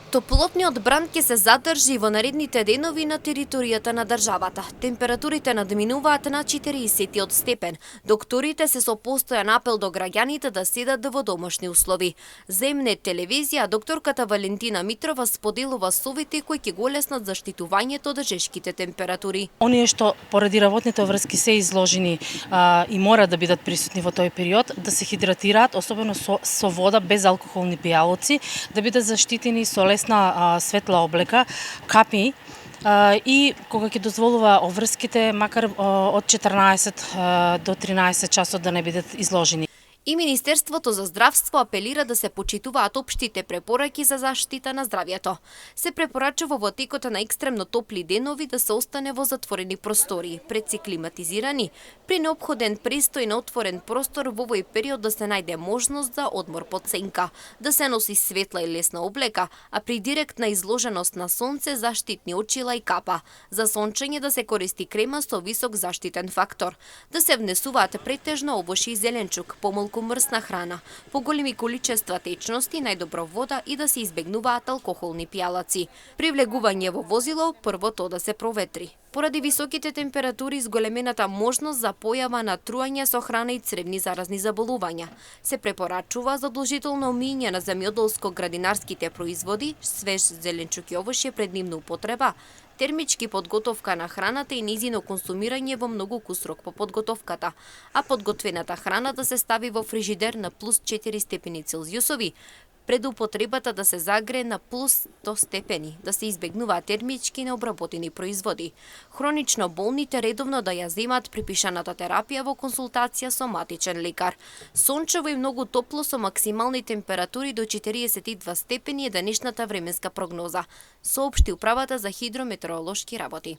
Топлотниот бранд ќе се задржи во наредните денови на територијата на државата. Температурите надминуваат на 40 степен. Докторите се со постојан апел до граѓаните да седат во домашни услови. За МНЕТ телевизија, докторката Валентина Митрова споделува совети кои ќе го леснат заштитувањето од жешките температури. Оние што поради работните врски се изложени и мора да бидат присутни во тој период, да се хидратираат, особено со вода без алкохолни пијалоци, да бидат заштитени со лесна светла облека, капи и кога ќе дозволува обврските, макар од 14 до 13 часот да не бидат изложени. И Министерството за здравство апелира да се почитуваат општите препораки за заштита на здравјето. Се препорачува во текот на екстремно топли денови да се остане во затворени простори, предциклиматизирани, при неопходен престој на отворен простор во овој период да се најде можност за одмор под сенка, да се носи светла и лесна облека, а при директна изложеност на сонце заштитни очила и капа. За сончење да се користи крема со висок заштитен фактор, да се внесуваат претежно овошје и зеленчук, помалку мрсна храна, поголеми количества течности, најдобро вода и да се избегнуваат алкохолни пијалаци. При влегување во возило, прво тоа да се проветри. Поради високите температури и зголемената можност за појава на труање со храна и цревни заразни заболувања, се препорачува задолжително миње на земјоделско-градинарските производи, свеж зеленчук и овошје пред нивна употреба, термички подготовка на храната и нејзино консумирање во многу кус рок по подготовката, а подготвената храна да се стави во фрижидер на плюс 4 степени Целзиусови, пред употребата да се загрее на плюс 100 степени, да се избегнуваат термички необработени производи. Хронично болните редовно да ја земат припишаната терапија во консултација со матичен лекар. Сончево и многу топло со максимални температури до 42 степени е денешната временска прогноза, соопшти Управата за хидрометеоролошки работи.